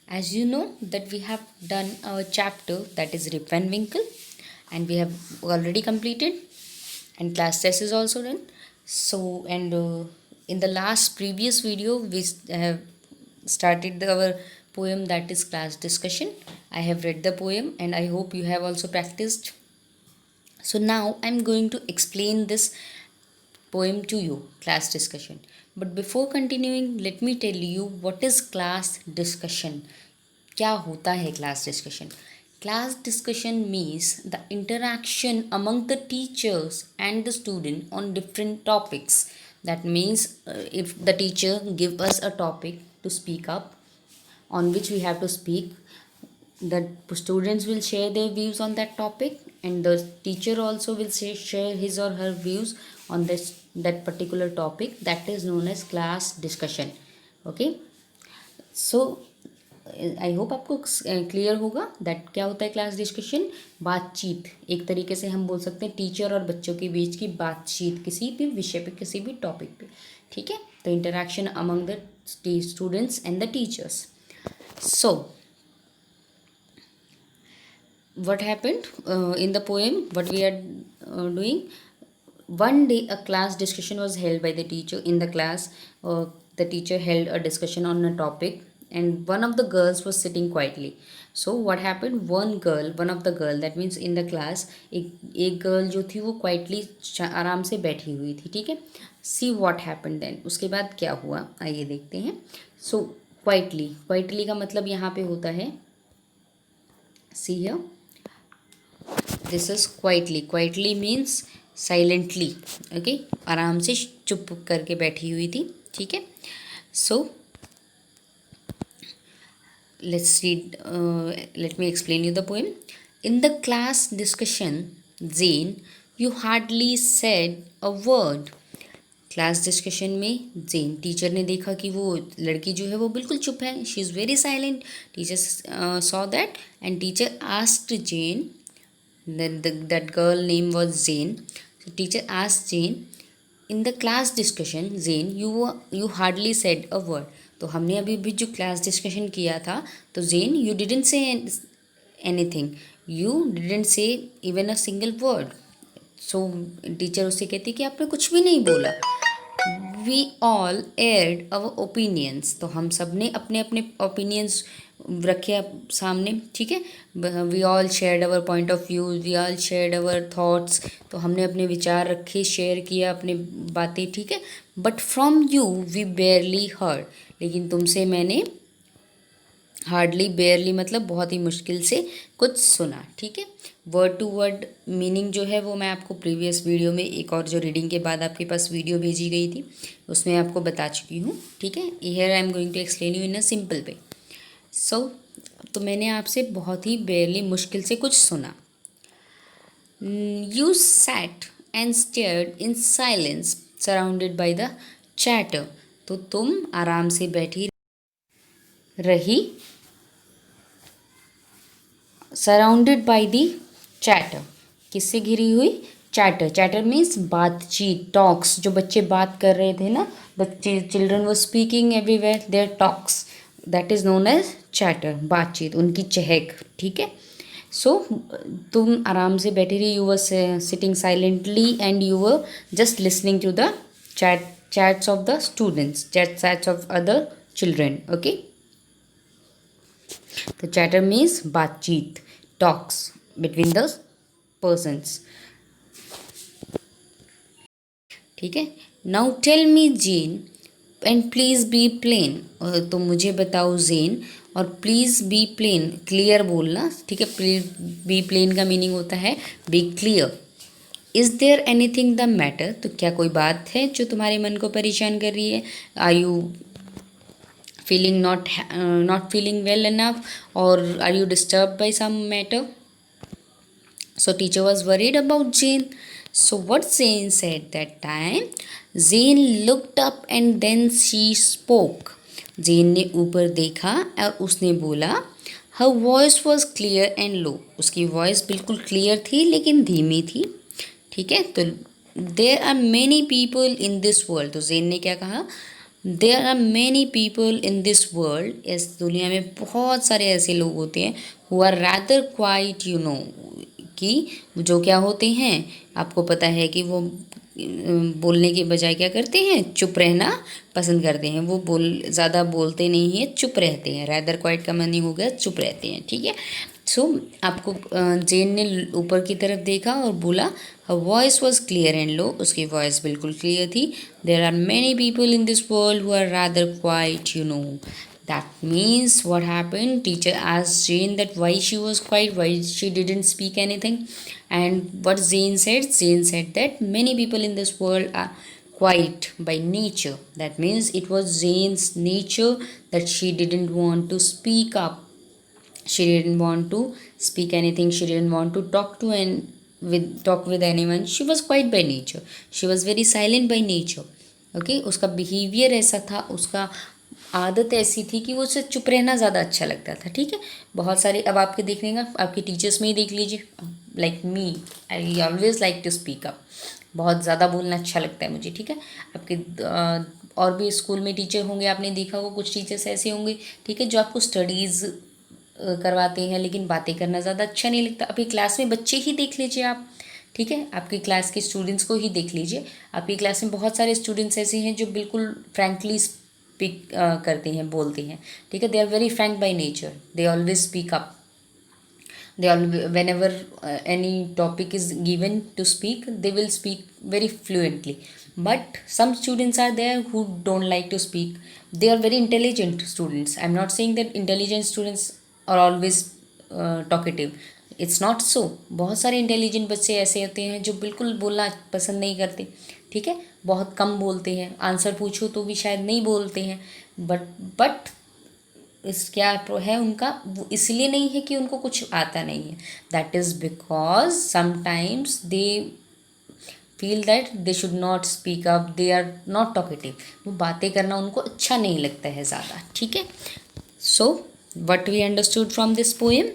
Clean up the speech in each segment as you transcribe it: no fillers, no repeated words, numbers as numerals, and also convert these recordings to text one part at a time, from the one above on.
As you know that we have done a chapter that is Rip Van Winkle, and we have already completed, and class test is also done. So and in the last previous video we have started our poem, that is class discussion. I have read the poem and I hope you have also practiced. So now I'm going to explain this poem to you, class discussion. But before continuing, let me tell you what is class discussion. क्या होता है class discussion? Class discussion means the interaction among the teachers and the student on different topics. That means if the teacher give us a topic to speak up, on which we have to speak, the students will share their views on that topic, and the teacher also will share his or her views on that particular topic. That is known as class discussion. Okay, so I hope आपको clear होगा that क्या होता है class discussion. बातचीत, एक तरीके से हम बोल सकते हैं टीचर और बच्चों के बीच की बातचीत किसी भी विषय पे, किसी भी टॉपिक पे. ठीक है, तो interaction among the students and the teachers. So what happened in the poem, what we are doing. One day a class discussion was held by the teacher in the class. The teacher held a discussion on a topic, and one of the girls was sitting quietly. So what happened, one of the girl, that means in the class, एक girl जो थी वो quietly आराम से बैठी हुई थी. ठीक है, see what happened then, उसके बाद क्या हुआ आइए देखते हैं. So quietly का मतलब यहाँ पे होता है, see here, this is quietly means silently. Okay, आराम से चुप करके बैठी हुई थी. ठीक है, so let's read, let me explain you the poem. In the class discussion Jane you hardly said a word. Class discussion में जेन, टीचर ने देखा कि वो लड़की जो है वो बिल्कुल चुप है, she is very silent. Teacher saw that and teacher asked Jane. Then that girl name was Zane. So teacher asked Zane, in the class discussion, Zane, you hardly said a word. तो हमने अभी भी जो class discussion किया था, तो Zane, you didn't say anything. You didn't say even a single word. So teacher उससे कहती कि आपने कुछ भी नहीं बोला. We all aired our opinions. तो हम सब ने अपने अपने ओपिनियंस रखे सामने. ठीक है, we all shared our point of view, we all shared our thoughts. तो हमने अपने विचार रखे, शेयर किया अपने बातें. ठीक है, but from you we barely heard. लेकिन तुमसे मैंने हार्डली, बेयरली मतलब बहुत ही मुश्किल से कुछ सुना. ठीक है, वर्ड टू वर्ड मीनिंग जो है वो मैं आपको प्रीवियस वीडियो में, एक और जो रीडिंग के बाद आपके पास वीडियो भेजी गई थी उसमें आपको बता चुकी हूँ. ठीक है, here I am going to explain you in a simple way. So तो मैंने आपसे बहुत ही बेयरली, मुश्किल से कुछ सुना. You sat and stared in silence surrounded by the chatter. तो तुम आराम से बैठी रही, सराउंडेड बाय द चैटर, किससे घिरी हुई, चैटर. चैटर मीन्स बातचीत, टॉक्स. जो बच्चे बात कर रहे थे ना, the children were speaking everywhere, their talks, that is known as chatter, बातचीत, उनकी चहक. ठीक है, सो तुम आराम से बैठी रही, you were sitting silently and you were just listening to the chats of the students, chats of other children. Okay, the chatter means बातचीत, talks between the persons. ठीक है, now tell me Jane and please be plain. तो मुझे बताओ जेन, और please be plane, clear बोलना. ठीक है, बी प्लेन का मीनिंग होता है be clear. Is there anything the matter. तो क्या कोई बात है जो तुम्हारे मन को परेशान कर रही है. Are you feeling not feeling well enough, और are you disturb by some matter. So teacher was worried about Jane. So what Jane said that time? Jane looked up and then she spoke. Jane ने ऊपर देखा और उसने बोला. Her voice was clear and low. उसकी voice बिल्कुल clear थी लेकिन धीमी थी. ठीक है, तो there are many people in this world. तो Jane ने क्या कहा, there are many people in this world, इस दुनिया में बहुत सारे ऐसे लोग होते हैं who are rather quiet, you know, कि जो क्या होते हैं, आपको पता है कि वो बोलने के बजाय क्या करते हैं, चुप रहना पसंद करते हैं। वो ज़्यादा बोलते नहीं हैं, चुप रहते हैं। रैदर क्वाइट का मीनिंग हो गया चुप रहते हैं, ठीक है। सो आपको जेन ने ऊपर की तरफ देखा और बोला हर voice was clear and low, उसकी वॉइस बिल्कुल क्लियर थी। There are many people in this world who are rather quiet, you know. That means what happened? Teacher asked Jane that why she was quiet, why she didn't speak anything, and what Jane said? Jane said that many people in this world are quiet by nature. That means it was Jane's nature that she didn't want to speak up. She didn't want to speak anything. She didn't want to talk with anyone. She was quiet by nature. She was very silent by nature. Okay उसका behaviour ऐसा था, उसका आदत ऐसी थी कि वो उसे चुप रहना ज़्यादा अच्छा लगता था, ठीक है। बहुत सारे अब आपके देखने का आपके टीचर्स में ही देख लीजिए, like me, I always like to speak up. बहुत ज़्यादा बोलना अच्छा लगता है मुझे, ठीक है। आपके और भी स्कूल में टीचर होंगे, आपने देखा होगा कुछ टीचर्स ऐसे होंगे, ठीक है, जो आपको स्टडीज़ करवाते हैं लेकिन बातें करना ज़्यादा अच्छा नहीं लगता। अभी क्लास में बच्चे ही देख लीजिए आप, ठीक है, आपकी क्लास के स्टूडेंट्स को ही देख लीजिए। आपकी क्लास में बहुत सारे स्टूडेंट्स ऐसे हैं जो बिल्कुल फ्रैंकली स्पीक करते हैं, बोलते हैं, ठीक है। They are very frank by nature, they always speak up, they all whenever any topic is given to speak, they will speak very fluently. But some students are there who don't like to speak. They are very intelligent students. I'm not saying that intelligent students are always talkative. It's not so. बहुत सारे intelligent बच्चे ऐसे होते हैं जो बिल्कुल बोलना पसंद नहीं करते, ठीक है, बहुत कम बोलते हैं, आंसर पूछो तो भी शायद नहीं बोलते हैं। बट इस क्या है उनका, वो इसलिए नहीं है कि उनको कुछ आता नहीं है, that is because sometimes they feel that they should not speak up, they are not talkative. वो बातें करना उनको अच्छा नहीं लगता है ज़्यादा, ठीक है। So what we understood from this poem,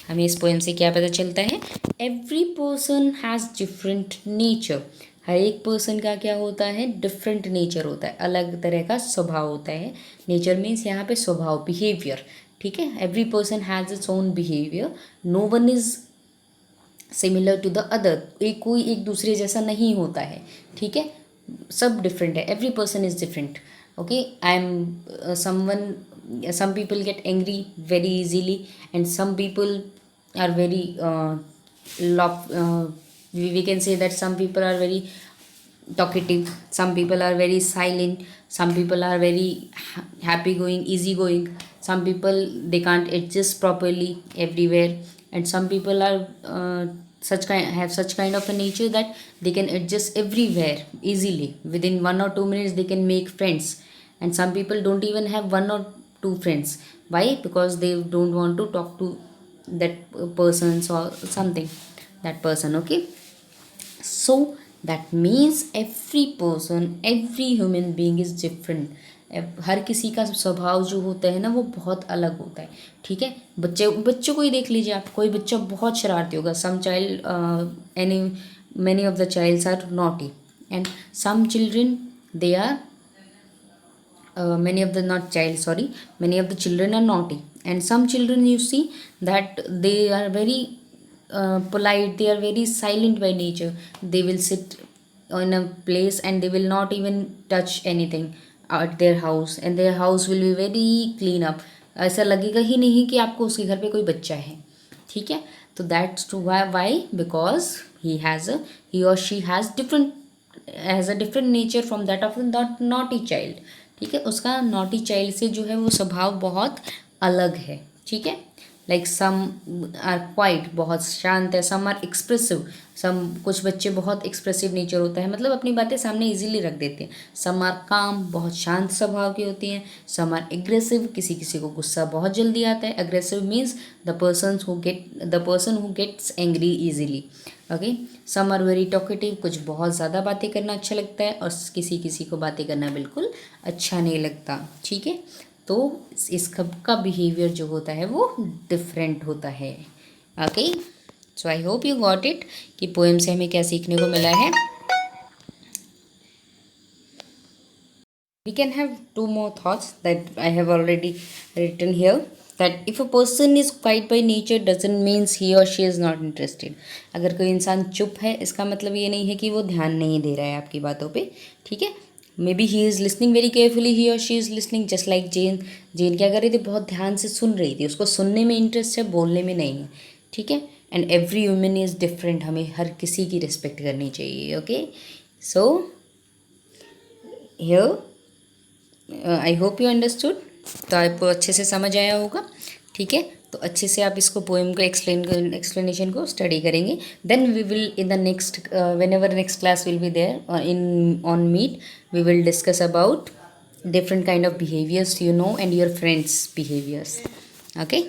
हमें इस पोएम से क्या पता चलता है, every person has different nature. हर एक पर्सन का क्या होता है, डिफरेंट नेचर होता है, अलग तरह का स्वभाव होता है। नेचर मीन्स यहाँ पे स्वभाव, बिहेवियर, ठीक है। Every person has its own behaviour, no one is similar to the other. कोई एक दूसरे जैसा नहीं होता है, ठीक है, सब डिफरेंट है, every person is different. Okay, I am someone, some people get angry very easily and some people are very we can say that some people are very talkative, some people are very silent, some people are very happy going, easy going, some people they can't adjust properly everywhere, and some people are have such kind of a nature that they can adjust everywhere easily. Within 1 or 2 minutes they can make friends, and some people don't even have 1 or 2 friends. Why? Because they don't want to talk to that person or something, that person, okay. So that means every person, every human being is different. हर किसी का स्वभाव जो होता है ना वो बहुत अलग होता है, ठीक है। बच्चों को ही देख लीजिए आप, कोई बच्चा बहुत शरारती होगा, some child any many of the childs are naughty, and some children they are many of the not child sorry many of the children are naughty, and some children you see that they are very polite, they are very silent by nature. They will sit in a place and they will not even touch anything at their house, and their house will be very clean up. ऐसा लगेगा ही नहीं कि आपको उसके घर पे कोई बच्चा है, ठीक है। तो that's to why because he or she has a different nature from that of the naughty child, ठीक है। उसका नॉटी चाइल्ड से जो है वो स्वभाव बहुत अलग है, ठीक है। लाइक सम आर क्वाइट, बहुत शांत है, सम आर एक्सप्रेसिव, कुछ बच्चे बहुत एक्सप्रेसिव नेचर होता है, मतलब अपनी बातें सामने इजीली रख देते हैं। सम आर काम, बहुत शांत स्वभाव की होती हैं। सम आर एग्रेसिव, किसी किसी को गुस्सा बहुत जल्दी आता है। Aggressive means the person who gets angry easily, okay. Some are very talkative, कुछ बहुत ज़्यादा बातें करना अच्छा लगता है, और किसी किसी को बातें करना बिल्कुल अच्छा नहीं लगता, ठीक है। तो इस का बिहेवियर जो होता है वो डिफरेंट होता है, okay. So I hope you got it कि पोएम से हमें क्या सीखने को मिला है। We can have two more thoughts that I have already written here. That if a person is quiet by nature doesn't means he or she is not interested. अगर कोई इंसान चुप है इसका मतलब ये नहीं है कि वो ध्यान नहीं दे रहा है आपकी बातों पे, ठीक है. Maybe he is listening very carefully, he और she is listening just like Jane. Jane क्या कर रही थी, बहुत ध्यान से सुन रही थी, उसको सुनने में इंटरेस्ट है, बोलने में नहीं है, ठीक है. And every human is different, हमें हर किसी की रिस्पेक्ट करनी चाहिए. Okay, so here I hope you understood. तो आपको अच्छे से समझ आया होगा, ठीक है. तो अच्छे से आप इसको पोएम को एक्सप्लेनेशन को स्टडी करेंगे. Then we will in the next whenever next class will be there in on meet, we will discuss about different kind of behaviors you know and your friends behaviors. Okay.